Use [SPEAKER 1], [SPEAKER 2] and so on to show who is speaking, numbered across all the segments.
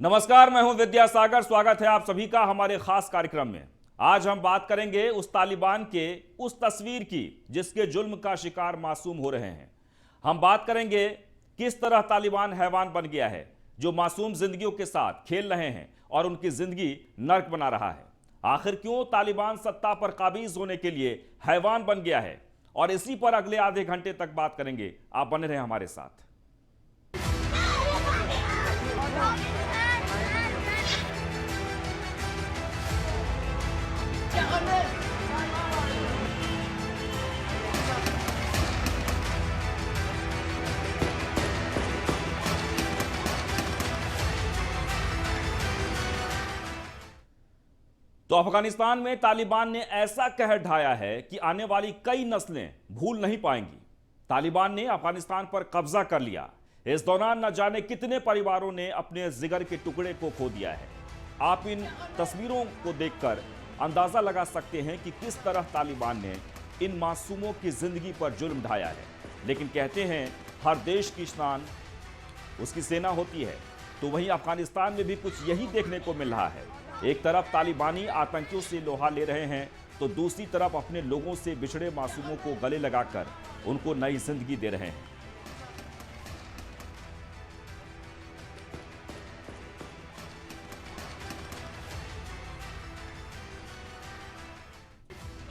[SPEAKER 1] नमस्कार, मैं हूं विद्यासागर। स्वागत है आप सभी का हमारे खास कार्यक्रम में। आज हम बात करेंगे उस तालिबान के उस तस्वीर की जिसके जुल्म का शिकार मासूम हो रहे हैं। हम बात करेंगे किस तरह तालिबान हैवान बन गया है जो मासूम जिंदगियों के साथ खेल रहे हैं और उनकी जिंदगी नर्क बना रहा है। आखिर क्यों तालिबान सत्ता पर काबिज होने के लिए हैवान बन गया है, और इसी पर अगले आधे घंटे तक बात करेंगे। आप बने रहें हमारे साथ। तो अफगानिस्तान में तालिबान ने ऐसा कहर ढाया है कि आने वाली कई नस्लें भूल नहीं पाएंगी। तालिबान ने अफगानिस्तान पर कब्जा कर लिया। इस दौरान न जाने कितने परिवारों ने अपने जिगर के टुकड़े को खो दिया है। आप इन तस्वीरों को देखकर अंदाजा लगा सकते हैं कि किस तरह तालिबान ने इन मासूमों की जिंदगी पर जुल्म ढाया है। लेकिन कहते हैं हर देश की शान उसकी सेना होती है, तो वहीं अफगानिस्तान में भी कुछ यही देखने को मिल रहा है। एक तरफ तालिबानी आतंकियों से लोहा ले रहे हैं, तो दूसरी तरफ अपने लोगों से बिछड़े मासूमों को गले लगाकर उनको नई जिंदगी दे रहे हैं।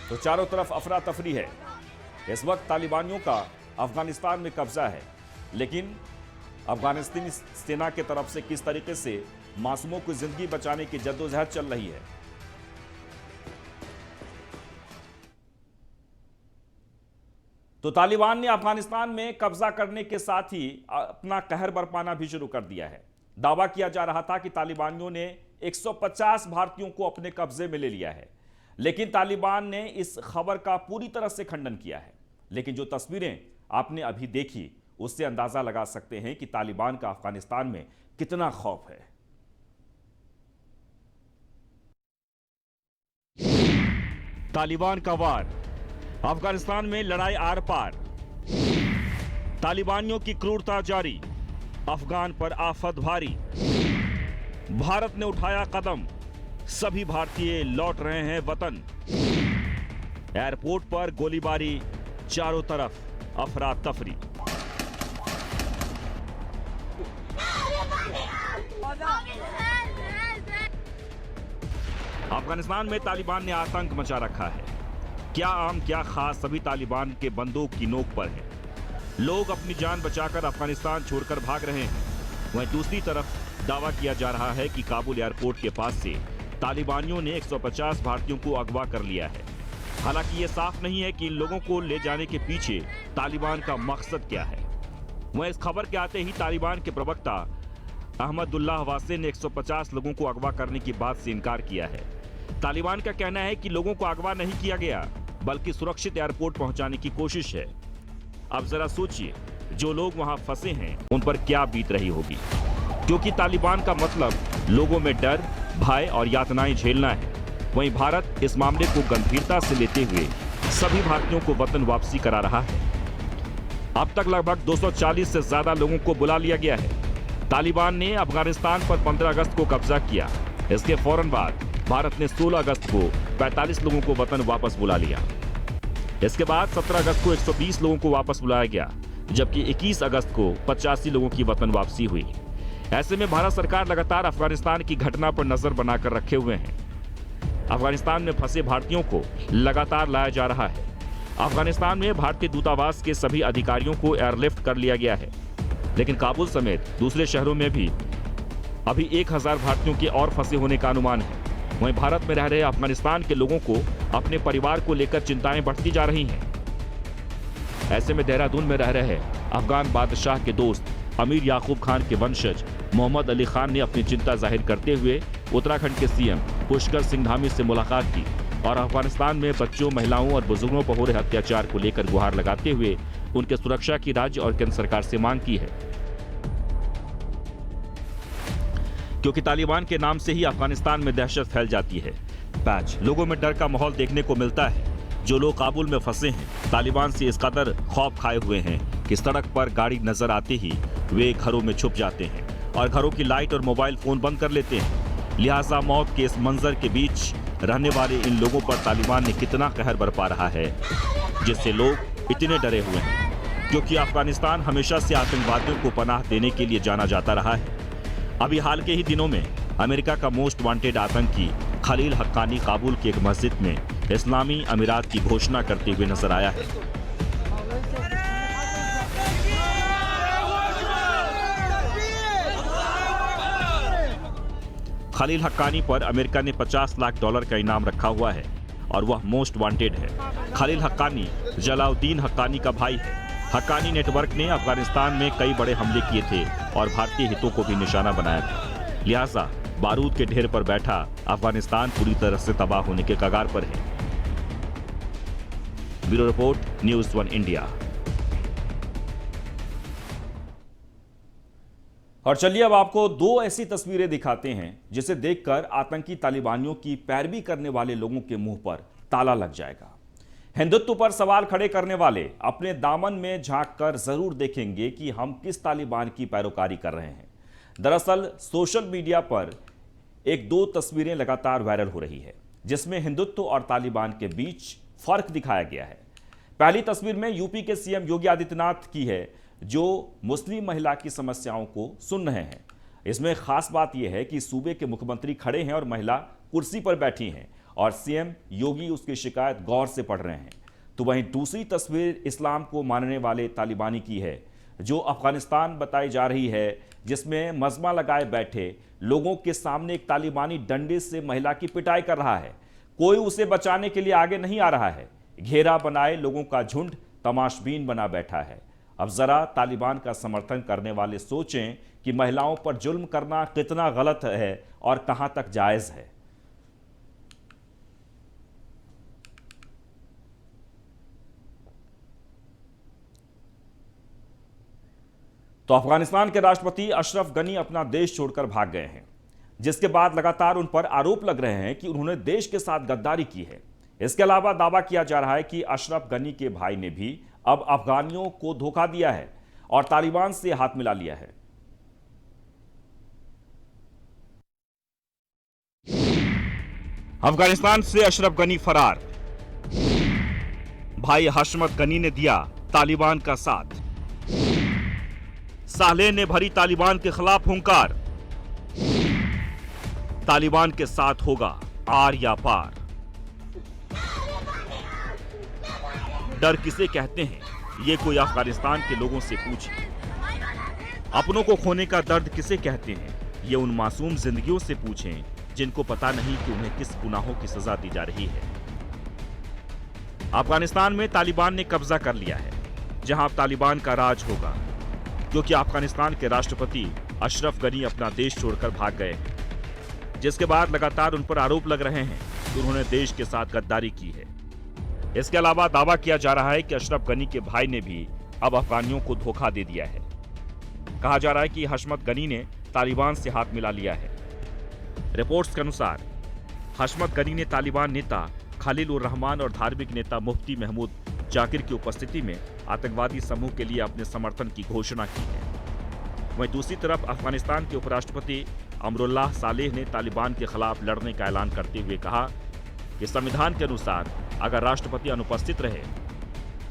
[SPEAKER 1] तो चारों तरफ अफरा तफरी है। इस वक्त तालिबानियों का अफगानिस्तान में कब्जा है, लेकिन अफगानिस्तानी सेना की तरफ से किस तरीके से मासूमों की जिंदगी बचाने की जद्दोजहद चल रही है। तो तालिबान ने अफगानिस्तान में कब्जा करने के साथ ही अपना कहर बरपाना भी शुरू कर दिया है। दावा किया जा रहा था कि तालिबानियों ने 150 भारतीयों को अपने कब्जे में ले लिया है, लेकिन तालिबान ने इस खबर का पूरी तरह से खंडन किया है। लेकिन जो तस्वीरें आपने अभी देखी, उससे अंदाजा लगा सकते हैं कि तालिबान का अफगानिस्तान में कितना खौफ है। तालिबान का वार, अफगानिस्तान में लड़ाई आर पार, तालिबानियों की क्रूरता जारी, अफगान पर आफत भारी। भारत ने उठाया कदम, सभी भारतीय लौट रहे हैं वतन। एयरपोर्ट पर गोलीबारी, चारों तरफ अफरा तफरी। अफगानिस्तान में तालिबान ने आतंक मचा रखा है। क्या आम क्या खास, सभी तालिबान के बंदूक की नोक पर है। लोग अपनी जान बचाकर अफगानिस्तान छोड़कर भाग रहे हैं। वहीं दूसरी तरफ दावा किया जा रहा है कि काबुल एयरपोर्ट के पास से तालिबानियों ने 150 भारतीयों को अगवा कर लिया है। हालांकि यह साफ नहीं है कि इन लोगों को ले जाने के पीछे तालिबान का मकसद क्या है। वहीं इस खबर के आते ही तालिबान के प्रवक्ता अहमदुल्लाह वासे ने 150 लोगों को अगवा करने की बात से इनकार किया है। तालिबान का कहना है कि लोगों को अगवा नहीं किया गया, बल्कि सुरक्षित एयरपोर्ट पहुंचाने की कोशिश है। अब जरा सोचिए, जो लोग वहां फंसे हैं उन पर क्या बीत रही होगी, क्योंकि तालिबान का मतलब लोगों में डर, भय और यातनाएं झेलना है। वहीं भारत इस मामले को गंभीरता से लेते हुए सभी भारतीयों को वतन वापसी करा रहा है। अब तक लगभग 240 से ज्यादा लोगों को बुला लिया गया है। तालिबान ने अफगानिस्तान पर 15 अगस्त को कब्जा किया। इसके फौरन बाद भारत ने 16 अगस्त को 45 लोगों को वतन वापस बुला लिया। इसके बाद 17 अगस्त को 120 लोगों को वापस बुलाया गया, जबकि 21 अगस्त को 85 लोगों की वतन वापसी हुई। ऐसे में भारत सरकार लगातार अफगानिस्तान की घटना पर नजर बनाकर रखे हुए हैं। अफगानिस्तान में फंसे भारतीयों को लगातार लाया जा रहा है। अफगानिस्तान में भारतीय दूतावास के सभी अधिकारियों को एयरलिफ्ट कर लिया गया है, लेकिन काबुल समेत दूसरे शहरों में भी अभी 1000 भारतीयों के और फंसे होने का अनुमान है। वहीं भारत में रह रहे अफगानिस्तान के लोगों को अपने परिवार को लेकर चिंताएं बढ़ती जा रही हैं। ऐसे में देहरादून में रह रहे अफगान बादशाह के दोस्त अमीर याकूब खान के वंशज मोहम्मद अली खान ने अपनी चिंता जाहिर करते हुए उत्तराखंड के सीएम पुष्कर सिंह धामी से मुलाकात की और अफगानिस्तान में बच्चों, महिलाओं और बुजुर्गों पर हो रहे अत्याचार को लेकर गुहार लगाते हुए उनके सुरक्षा की राज्य और केंद्र सरकार से मांग की है, क्योंकि तालिबान के नाम से ही अफगानिस्तान में दहशत फैल जाती है। पैच लोगों में डर का माहौल देखने को मिलता है। जो लोग काबुल में फंसे हैं तालिबान से इस कदर खौफ खाए हुए हैं कि सड़क पर गाड़ी नजर आते ही वे घरों में छुप जाते हैं और घरों की लाइट और मोबाइल फोन बंद कर लेते हैं। लिहाजा मौत के इस मंजर के बीच रहने वाले इन लोगों पर तालिबान ने कितना कहर बरपा रहा है, जिससे लोग इतने डरे हुए हैं, क्योंकि अफगानिस्तान हमेशा से आतंकवादियों को पनाह देने के लिए जाना जाता रहा है। अभी हाल के ही दिनों में अमेरिका का मोस्ट वांटेड आतंकी खलील हक्कानी काबुल की एक मस्जिद में इस्लामी अमीरात की घोषणा करते हुए नजर आया है। खलील हक्कानी पर अमेरिका ने $50 लाख का इनाम रखा हुआ है और वह मोस्ट वांटेड है। खलील हक्कानी जलाउद्दीन हक्कानी का भाई है। हक्कानी नेटवर्क ने अफगानिस्तान में कई बड़े हमले किए थे और भारतीय हितों को भी निशाना बनाया था। लिहाजा बारूद के ढेर पर बैठा अफगानिस्तान पूरी तरह से तबाह होने के कगार पर है। Bureau report, news 1 India.
[SPEAKER 2] और चलिए अब आपको दो ऐसी तस्वीरें दिखाते हैं जिसे देखकर आतंकी तालिबानियों की पैरवी करने वाले लोगों के मुंह पर ताला लग जाएगा। हिंदुत्व पर सवाल खड़े करने वाले अपने दामन में झांककर जरूर देखेंगे कि हम किस तालिबान की पैरोकारी कर रहे हैं। दरअसल सोशल मीडिया पर एक दो तस्वीरें लगातार वायरल हो रही है जिसमें हिंदुत्व और तालिबान के बीच फर्क दिखाया गया है। पहली तस्वीर में यूपी के सीएम योगी आदित्यनाथ की है, जो मुस्लिम महिला की समस्याओं को सुन रहे हैं। इसमें खास बात यह है कि सूबे के मुख्यमंत्री खड़े हैं और महिला कुर्सी पर बैठी हैं और सीएम योगी उसकी शिकायत गौर से पढ़ रहे हैं। तो वहीं दूसरी तस्वीर इस्लाम को मानने वाले तालिबानी की है, जो अफगानिस्तान बताई जा रही है, जिसमें मजमा लगाए बैठे लोगों के सामने एक तालिबानी डंडे से महिला की पिटाई कर रहा है। कोई उसे बचाने के लिए आगे नहीं आ रहा है। घेरा बनाए लोगों का झुंड तमाशबीन बना बैठा है। अब जरा तालिबान का समर्थन करने वाले सोचें कि महिलाओं पर जुल्म करना कितना गलत है और कहां तक जायज है। तो अफगानिस्तान के राष्ट्रपति अशरफ गनी अपना देश छोड़कर भाग गए हैं, जिसके बाद लगातार उन पर आरोप लग रहे हैं कि उन्होंने देश के साथ गद्दारी की है। इसके अलावा दावा किया जा रहा है कि अशरफ गनी के भाई ने भी अब अफगानियों को धोखा दिया है और तालिबान से हाथ मिला लिया है।
[SPEAKER 1] अफगानिस्तान से अशरफ गनी फरार, भाई हशमत गनी ने दिया तालिबान का साथ। सालेह ने भरी तालिबान के खिलाफ हुंकार, तालिबान के साथ होगा आर या पार। डर किसे कहते हैं, ये कोई अफगानिस्तान के लोगों से पूछे। अपनों को खोने का दर्द किसे कहते हैं, ये उन मासूम जिंदगियों से पूछें जिनको पता नहीं कि उन्हें किस गुनाहों की सजा दी जा रही है। अफगानिस्तान में तालिबान ने कब्जा कर लिया है, जहां अब तालिबान का राज होगा, क्योंकि अफगानिस्तान के राष्ट्रपति अशरफ गनी अपना देश छोड़कर भाग गए हैं, जिसके बाद लगातार उन पर आरोप लग रहे हैं कि उन्होंने देश के साथ गद्दारी की है। इसके अलावा दावा किया जा रहा है कि अशरफ गनी के भाई ने भी अब अफगानियों को धोखा दे दिया है। कहा जा रहा है कि हशमत गनी ने तालिबान से हाथ मिला लिया है। रिपोर्ट्स के अनुसार हशमत गनी ने तालिबान नेता खलील उर रहमान और धार्मिक नेता मुफ्ती महमूद जाकिर की उपस्थिति में आतंकवादी समूह के लिए अपने समर्थन की घोषणा की है। वहीं दूसरी तरफ अफगानिस्तान के उपराष्ट्रपति अमरुल्लाह सालेह ने तालिबान के खिलाफ लड़ने का ऐलान करते हुए कहा कि संविधान के अनुसार अगर राष्ट्रपति अनुपस्थित रहे,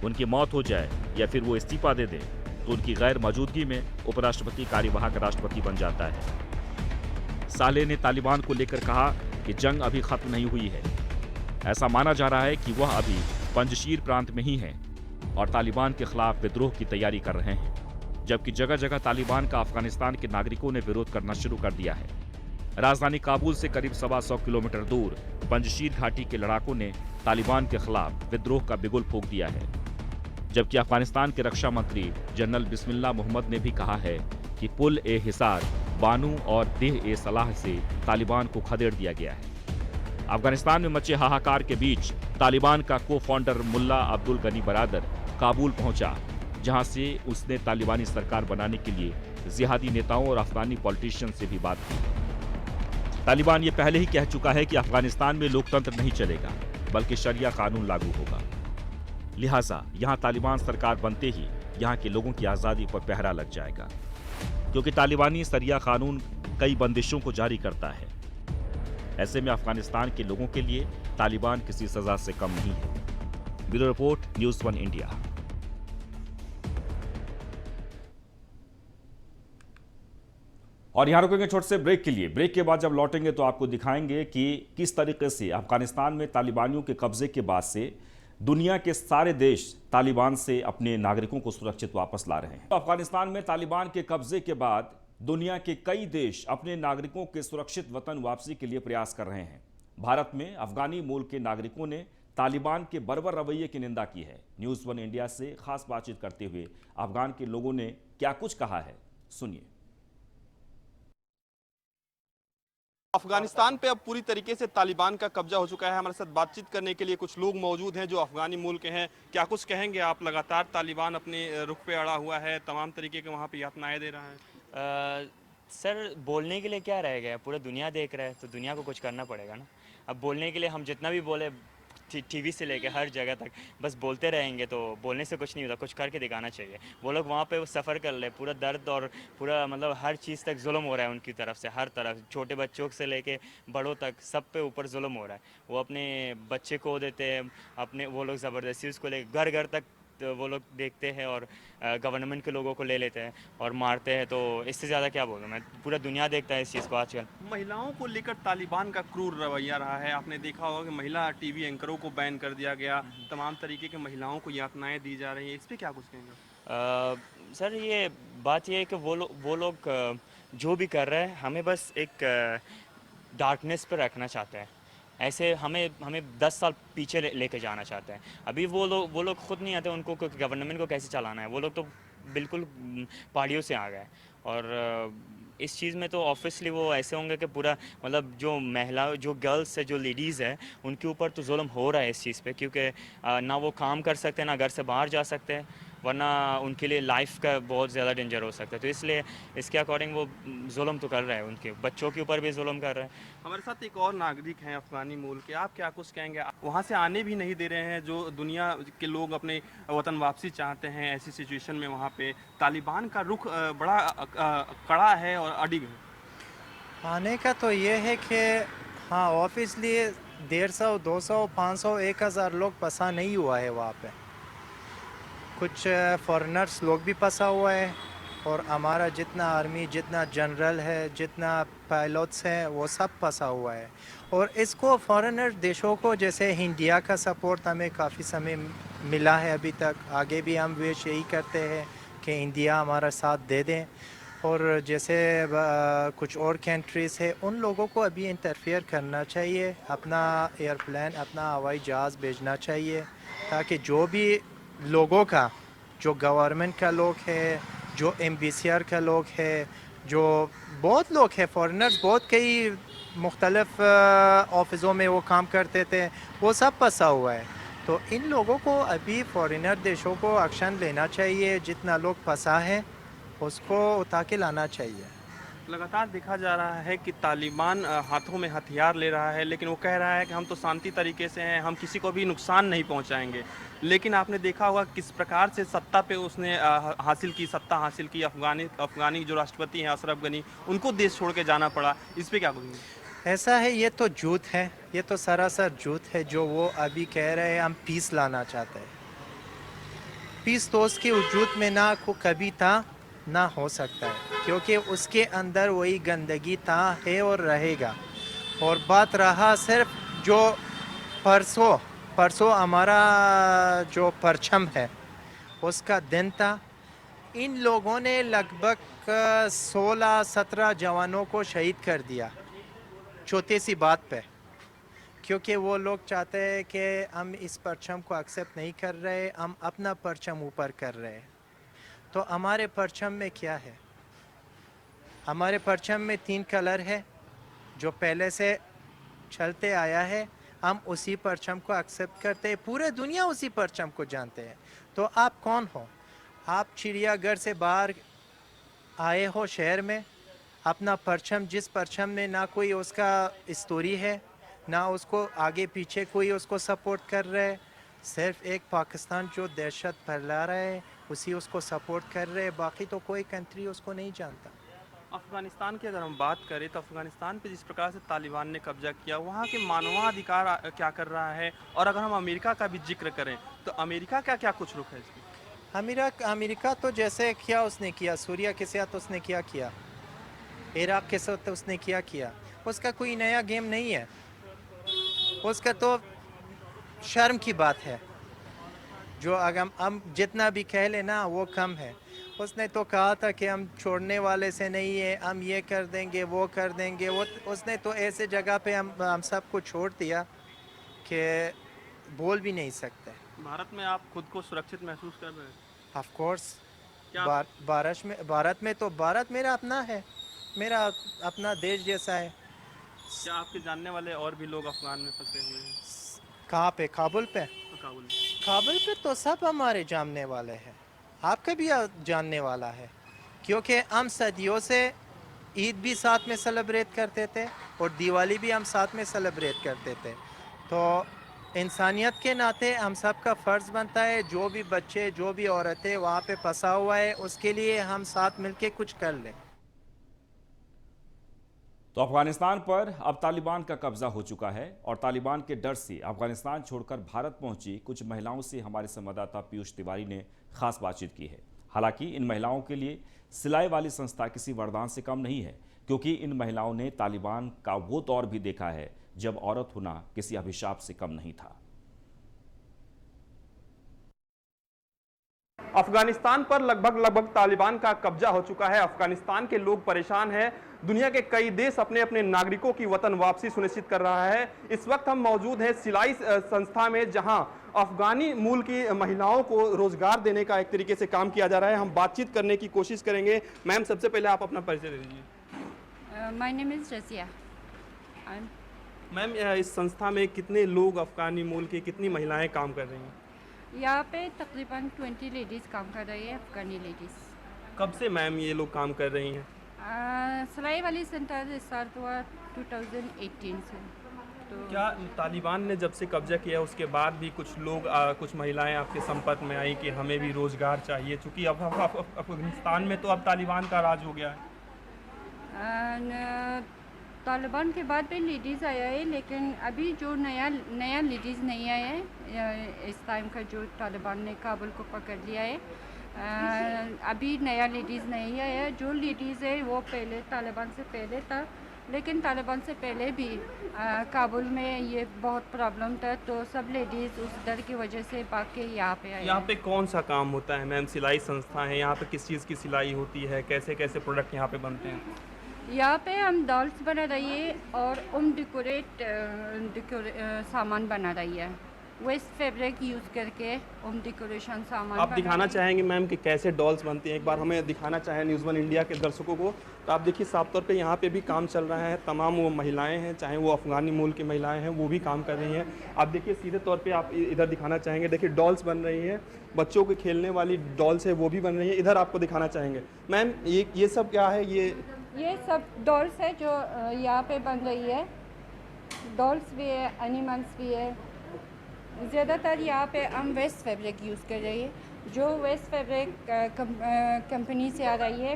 [SPEAKER 1] उनकी मौत हो जाए या फिर वो इस्तीफा दे दे, तो उनकी गैर मौजूदगी में उपराष्ट्रपति कार्यवाहक राष्ट्रपति बन जाता है। सालेह ने तालिबान को लेकर कहा कि जंग अभी खत्म नहीं हुई है। ऐसा माना जा रहा है कि वह अभी पंजशीर प्रांत में ही हैं और तालिबान के खिलाफ विद्रोह की तैयारी कर रहे हैं, जबकि जगह जगह तालिबान का अफगानिस्तान के नागरिकों ने विरोध करना शुरू कर दिया है। राजधानी काबुल से करीब 125 किलोमीटर दूर पंजशीर घाटी के लड़ाकों ने तालिबान के खिलाफ विद्रोह का बिगुल फूंक दिया है, जबकि अफगानिस्तान के रक्षा मंत्री जनरल बिस्मिल्लाह मोहम्मद ने भी कहा है कि पुल ए हिसार, बानू और देह ए सलाह से तालिबान को खदेड़ दिया गया है। अफगानिस्तान में मचे हाहाकार के बीच तालिबान का को फाउंडर मुल्ला अब्दुल गनी बरादर काबुल पहुंचा, जहां से उसने तालिबानी सरकार बनाने के लिए जिहादी नेताओं और अफगानी पॉलिटिशियन से भी बात की। तालिबान ये पहले ही कह चुका है कि अफगानिस्तान में लोकतंत्र नहीं चलेगा, बल्कि शरिया कानून लागू होगा। लिहाजा यहां तालिबान सरकार बनते ही यहां के लोगों की आजादी पर पहरा लग जाएगा। क्योंकि तालिबानी शरिया कानून कई बंदिशों को जारी करता है। ऐसे में अफगानिस्तान के लोगों के लिए तालिबान किसी सजा से कम नहीं है। Bureau report, news 1 India.
[SPEAKER 2] और यहां रुकेंगे छोटे से ब्रेक के लिए। ब्रेक के बाद जब लौटेंगे तो आपको दिखाएंगे कि किस तरीके से अफगानिस्तान में तालिबानियों के कब्जे के बाद से दुनिया के सारे देश तालिबान से अपने नागरिकों को सुरक्षित वापस ला रहे हैं। अफगानिस्तान में तालिबान के कब्जे के बाद दुनिया के कई देश अपने नागरिकों के सुरक्षित वतन वापसी के लिए प्रयास कर रहे हैं। भारत में अफगानी मूल के नागरिकों ने तालिबान के बर्बर रवैये की निंदा की है। न्यूज़ 1 इंडिया से खास बातचीत करते हुए अफगान के लोगों ने क्या कुछ कहा है, सुनिए।
[SPEAKER 3] अफगानिस्तान पे अब पूरी तरीके से तालिबान का कब्जा हो चुका है। हमारे साथ बातचीत करने के लिए कुछ लोग मौजूद हैं जो अफगानी मूल के हैं। क्या कुछ कहेंगे आप? लगातार तालिबान अपने रुख पे अड़ा हुआ है, तमाम तरीके के वहाँ पे यातनाएं दे रहा है।
[SPEAKER 4] सर, बोलने के लिए क्या रह गया? पूरा दुनिया देख रहा है तो दुनिया को कुछ करना पड़ेगा ना। अब बोलने के लिए हम जितना भी बोले, टीवी से लेके हर जगह तक बस बोलते रहेंगे तो बोलने से कुछ नहीं होता, कुछ करके दिखाना चाहिए। वो लोग वहाँ पे सफ़र कर ले, पूरा दर्द और पूरा मतलब हर चीज़ तक जुल्म हो रहा है उनकी तरफ से, हर तरफ, छोटे बच्चों से लेके बड़ों तक सब पे ऊपर जुल्म हो रहा है। वो अपने बच्चे को देते हैं, अपने वो लोग ज़बरदस्ती उसको ले घर घर तक तो वो लोग देखते हैं और गवर्नमेंट के लोगों को ले लेते हैं और मारते हैं। तो इससे ज़्यादा क्या बोलूँ मैं, पूरा दुनिया देखता है इस चीज़ को आजकल।
[SPEAKER 3] महिलाओं को लेकर तालिबान का क्रूर रवैया रहा है। आपने देखा होगा कि महिला टीवी एंकरों को बैन कर दिया गया, तमाम तरीके के महिलाओं को यातनाएं दी जा रही हैं। इस पर क्या कुछ कहेंगे?
[SPEAKER 4] सर, ये बात ये है कि वो लोग जो भी कर रहे हैं हमें बस एक डार्कनेस पर रखना चाहते हैं। ऐसे हमें 10 साल पीछे लेके जाना चाहते हैं। अभी वो लोग खुद नहीं आते, उनको गवर्नमेंट को कैसे चलाना है। वो लोग तो बिल्कुल पहाड़ियों से आ गए। और इस चीज़ में तो ऑब्वियसली वो ऐसे होंगे कि पूरा मतलब जो महिला, जो गर्ल्स है, जो लेडीज़ है, उनके ऊपर तो जुल्म हो रहा है इस चीज़ पे, क्योंकि ना वो काम कर सकते हैं, ना घर से बाहर जा सकते हैं, वरना उनके लिए लाइफ का बहुत ज़्यादा डेंजर हो सकता है। तो इसलिए इसके अकॉर्डिंग वो जुल्म तो कर रहे हैं, उनके बच्चों के ऊपर भी जुल्म कर रहे हैं।
[SPEAKER 3] हमारे साथ एक और नागरिक हैं अफगानी मूल के। आप क्या कुछ कहेंगे? वहाँ से आने भी नहीं दे रहे हैं जो दुनिया के लोग अपने वतन वापसी चाहते हैं। ऐसी सिचुएशन में वहाँ पे तालिबान का रुख बड़ा कड़ा है और अडिग है।
[SPEAKER 5] आने का तो ये है कि हाँ, ऑब्वियसली 150, 200, 500, 1000 लोग फंसा नहीं हुआ है वहाँ पे। कुछ फॉरेनर्स लोग भी फंसा हुआ है और हमारा जितना आर्मी, जितना जनरल है, जितना पायलट्स हैं, वो सब फंसा हुआ है। और इसको फॉरेनर देशों को, जैसे इंडिया का सपोर्ट हमें काफ़ी समय मिला है अभी तक, आगे भी हम विश यही करते हैं कि इंडिया हमारा साथ दे दें। और जैसे कुछ और कंट्रीज़ है, उन लोगों को अभी इंटरफेयर करना चाहिए, अपना एयरप्लेन, अपना हवाई जहाज़ भेजना चाहिए, ताकि जो भी लोगों का, जो गवर्नमेंट का लोग है, जो एम्बेसडर का लोग है, जो बहुत लोग हैं, फॉरेनर्स बहुत कई मुख्तलिफ ऑफिसों में वो काम करते थे, वो सब फंसा हुआ है। तो इन लोगों को अभी फॉरेनर देशों को एक्शन लेना चाहिए, जितना लोग फंसा है उसको उठा के लाना चाहिए।
[SPEAKER 3] लगातार देखा जा रहा है कि तालिबान हाथों में हथियार ले रहा है, लेकिन वो कह रहा है कि हम तो शांति तरीके से हैं, हम किसी को भी नुकसान नहीं पहुंचाएंगे। लेकिन आपने देखा होगा किस प्रकार से सत्ता पे उसने सत्ता हासिल की। अफगानी जो राष्ट्रपति हैं अशरफ गनी, उनको देश छोड़ के जाना पड़ा। इस पर क्या कहेंगे?
[SPEAKER 5] ऐसा है, ये तो झूठ है, ये तो सरासर झूठ है जो वो अभी कह रहे हैं हम पीस लाना चाहते हैं। पीस तो उसके वजूद में ना को कभी था ना हो सकता है, क्योंकि उसके अंदर वही गंदगी था, है और रहेगा। और बात रहा सिर्फ जो परसों हमारा जो परचम है उसका दिन था, इन लोगों ने लगभग 16-17 जवानों को शहीद कर दिया छोटी सी बात पे, क्योंकि वो लोग चाहते हैं कि हम इस परचम को एक्सेप्ट नहीं कर रहे, हम अपना परचम ऊपर कर रहे हैं। तो हमारे परचम में क्या है? हमारे परचम में 3 कलर है जो पहले से चलते आया है, हम उसी परचम को एक्सेप्ट करते हैं, पूरे दुनिया उसी परचम को जानते हैं। तो आप कौन हो? आप चिड़ियाघर से बाहर आए हो शहर में, अपना परचम, जिस परचम में ना कोई उसका स्टोरी है, ना उसको आगे पीछे कोई उसको सपोर्ट कर रहा है, सिर्फ एक पाकिस्तान जो दहशत फैला रहा है उसी उसको सपोर्ट कर रहे हैं, बाकी तो कोई कंट्री उसको नहीं जानता।
[SPEAKER 3] अफ़गानिस्तान की अगर हम बात करें तो अफ़गानिस्तान पे जिस प्रकार से तालिबान ने कब्जा किया, वहाँ के मानवाधिकार क्या कर रहा है, और अगर हम अमेरिका का भी जिक्र करें तो अमेरिका का क्या कुछ रुख है इसकी?
[SPEAKER 5] अमेरिका तो जैसे किया उसने किया, सूरिया के साथ उसने क्या किया, इराक के साथ उसने किया, उसका कोई नया गेम नहीं है। उसका तो शर्म की बात है, जो अगर हम जितना भी कह लेना वो कम है। उसने तो कहा था कि हम छोड़ने वाले से नहीं है, हम ये कर देंगे वो कर देंगे। वो उसने तो ऐसे जगह पे हम सबको छोड़ दिया कि बोल भी नहीं सकते।
[SPEAKER 3] भारत में आप खुद को सुरक्षित महसूस कर रहे हैं?
[SPEAKER 5] ऑफ कोर्स
[SPEAKER 3] क्या
[SPEAKER 5] भारत में तो भारत मेरा अपना है, मेरा अपना देश जैसा है।
[SPEAKER 3] क्या आपके जानने वाले और भी लोग अफगान में फंसे हुए हैं?
[SPEAKER 5] कहाँ पे? काबुल पे?
[SPEAKER 3] काबुल में?
[SPEAKER 5] काबुल पे तो सब हमारे जानने वाले हैं, आपका भी जानने वाला है, क्योंकि हम सदियों से ईद भी साथ में सेलिब्रेट करते थे और दिवाली भी हम साथ में सेलिब्रेट करते थे। तो इंसानियत के नाते हम सब का फ़र्ज़ बनता है, जो भी बच्चे जो भी औरतें वहाँ पे फंसा हुआ है उसके लिए हम साथ मिलके कुछ कर लें।
[SPEAKER 2] तो अफगानिस्तान पर अब तालिबान का कब्जा हो चुका है और तालिबान के डर से अफगानिस्तान छोड़कर भारत पहुंची कुछ महिलाओं से हमारे संवाददाता पीयूष तिवारी ने खास बातचीत की है। हालांकि इन महिलाओं के लिए सिलाई वाली संस्था किसी वरदान से कम नहीं है, क्योंकि इन महिलाओं ने तालिबान का वो दौर भी देखा है जब औरत होना किसी अभिशाप से कम नहीं था।
[SPEAKER 3] अफगानिस्तान पर लगभग तालिबान का कब्जा हो चुका है। अफगानिस्तान के लोग परेशान हैं। दुनिया के कई देश अपने अपने नागरिकों की वतन वापसी सुनिश्चित कर रहा है। इस वक्त हम मौजूद हैं सिलाई संस्था में, जहां अफगानी मूल की महिलाओं को रोजगार देने का एक तरीके से काम किया जा रहा है। हम बातचीत करने की कोशिश करेंगे। मैम, सबसे पहले आप अपना परिचय दे दीजिए।
[SPEAKER 6] My name is Razia.
[SPEAKER 3] Ma'am, इस संस्था में कितने लोग अफगानी मूल की, कितनी महिलाएं काम कर रही हैं?
[SPEAKER 6] यहाँ पे तकरीबन 20 लेडीज़ काम कर रही है, अफगानी लेडीज़।
[SPEAKER 3] कब से मैम ये लोग काम कर रही हैं?
[SPEAKER 6] सिलाई वाली सेंटर स्टार्ट हुआ 2018 से। तो
[SPEAKER 3] क्या तालिबान ने जब से कब्जा किया उसके बाद भी कुछ लोग कुछ महिलाएं आपके संपर्क में आई कि हमें भी रोजगार चाहिए, चूँकि अब अफगानिस्तान में तो अब तालिबान का राज हो गया है?
[SPEAKER 6] तालिबान के बाद भी लेडीज़ आया है, लेकिन अभी जो नया लेडीज़ नहीं आया है इस टाइम का, जो तालिबान ने काबुल को पकड़ लिया है, अभी नया लेडीज़ नहीं आया है। जो लेडीज़ है वो पहले तालिबान से पहले था, लेकिन तालिबान से पहले भी काबुल में ये बहुत प्रॉब्लम था, तो सब लेडीज़ उस डर की वजह से भाग के यहाँ पे आए।
[SPEAKER 3] यहाँ पे कौन सा काम होता है मैम? सिलाई संस्था है, यहाँ पे किस चीज़ की सिलाई होती है, कैसे कैसे प्रोडक्ट यहाँ पे बनते हैं?
[SPEAKER 6] यहाँ पे हम डॉल्स बना रही है और डेकोरेट सामान बना रही है, वेस्ट फैब्रिक यूज़ करके डेकोरेशन सामान।
[SPEAKER 3] आप दिखाना चाहेंगे मैम कि कैसे डॉल्स बनती हैं? एक बार हमें दिखाना चाहें न्यूज़ वन इंडिया के दर्शकों को। तो आप देखिए साफ तौर पे यहाँ पे भी काम चल रहा है। तमाम वो महिलाएं हैं, चाहे वो अफगानी मूल की महिलाएं हैं, वो भी काम कर रही हैं। आप देखिए सीधे तौर पे आप इधर दिखाना चाहेंगे, देखिए डॉल्स बन रही हैं, बच्चों के खेलने वाली डॉल्स है वो भी बन रही है। इधर आपको दिखाना चाहेंगे मैम, ये सब क्या है?
[SPEAKER 6] ये सब डॉल्स है जो यहाँ पे बन रही है। डॉल्स भी है, एनिमल्स भी है। ज़्यादातर यहाँ पे हम वेस्ट फैब्रिक यूज़ कर रही है, जो वेस्ट फैब्रिक कंपनी से आ रही है,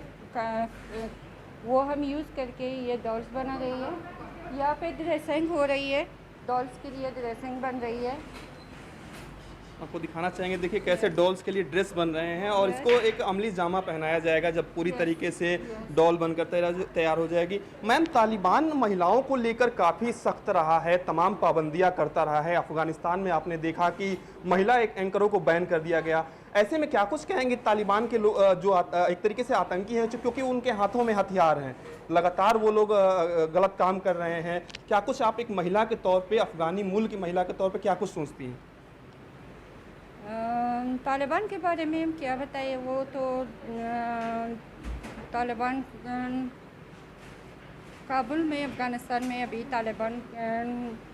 [SPEAKER 6] वो हम यूज़ करके ये डॉल्स बना रही है। यहाँ पे ड्रेसिंग हो रही है, डॉल्स के लिए ड्रेसिंग बन रही है।
[SPEAKER 3] आपको दिखाना चाहेंगे, देखिए कैसे डॉल्स के लिए ड्रेस बन रहे हैं और इसको एक अमली जामा पहनाया जाएगा जब पूरी तरीके से डॉल बनकर तैयार हो जाएगी। मैम, तालिबान महिलाओं को लेकर काफ़ी सख्त रहा है, तमाम पाबंदियां करता रहा है। अफगानिस्तान में आपने देखा कि महिला एंकरों को बैन कर दिया गया। ऐसे में क्या कुछ कहेंगे तालिबान के लोग जो एक तरीके से आतंकी हैं, क्योंकि उनके हाथों में हथियार हैं, लगातार वो लोग गलत काम कर रहे हैं। क्या कुछ आप एक महिला के तौर पर, अफगानी मूल की महिला के तौर पर क्या कुछ सोचती हैं?
[SPEAKER 6] तालिबान के बारे में हम क्या बताइए, वो तो तालिबान काबुल में, अफ़गानिस्तान में अभी तालिबान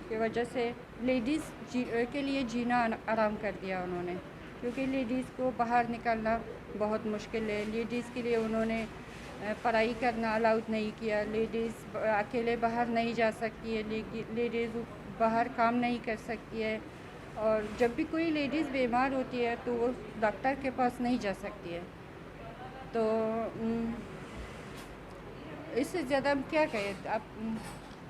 [SPEAKER 6] की वजह से लेडीज़ के लिए जीना आराम कर दिया उन्होंने, क्योंकि लेडीज़ को बाहर निकलना बहुत मुश्किल है। लेडीज़ के लिए उन्होंने पढ़ाई करना अलाउड नहीं किया। लेडीज़ अकेले बाहर नहीं जा सकती है, लेडीज़ बाहर काम नहीं कर सकती है, और जब भी कोई लेडीज़ बीमार होती है तो वो डॉक्टर के पास नहीं जा सकती है। तो इससे ज़्यादा हम क्या कहें आप।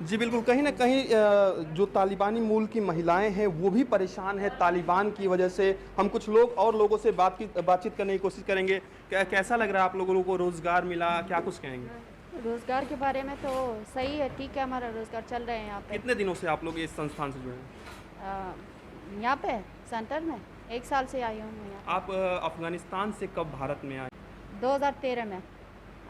[SPEAKER 3] जी बिल्कुल, कहीं ना कहीं जो तालिबानी मूल की महिलाएं हैं वो भी परेशान है तालिबान की वजह से। हम कुछ लोग और लोगों से बातचीत करने की कोशिश करेंगे। कैसा लग रहा है आप लोगों को, रोज़गार मिला, क्या कुछ कहेंगे?
[SPEAKER 7] रोज़गार के बारे में तो सही है, ठीक है, हमारा रोज़गार चल रहे हैं यहाँ पे।
[SPEAKER 3] कितने दिनों से आप लोग इस संस्थान से जुड़े हैं?
[SPEAKER 7] यहाँ पे सेंटर में 1 साल से आई हूँ मैं यहाँ।
[SPEAKER 3] आप अफगानिस्तान से कब भारत में आए?
[SPEAKER 7] 2013 में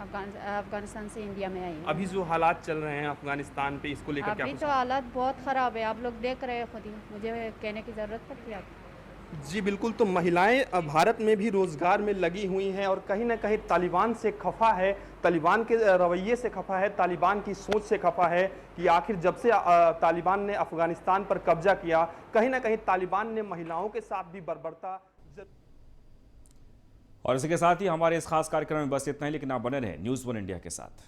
[SPEAKER 7] अफगानिस्तान से इंडिया में आई हूँ।
[SPEAKER 3] अभी जो हालात चल रहे हैं अफगानिस्तान पे, इसको लेकर क्या
[SPEAKER 7] अभी
[SPEAKER 3] कुछ?
[SPEAKER 7] तो हालात बहुत ख़राब है, आप लोग देख रहे हैं खुद ही, मुझे कहने की ज़रूरत पड़ती है आपको।
[SPEAKER 3] जी बिल्कुल, तो महिलाएं भारत में भी रोजगार में लगी हुई हैं और कहीं ना कहीं तालिबान से खफा है, तालिबान के रवैये से खफा है, तालिबान की सोच से खफा है कि आखिर जब से तालिबान ने अफगानिस्तान पर कब्जा किया, कहीं ना कहीं तालिबान ने महिलाओं के साथ भी बर्बरता।
[SPEAKER 2] और इसी के साथ ही हमारे इस खास कार्यक्रम में बस इतना ही, लेकिन आप बने रहें न्यूज़ 1 इंडिया के साथ।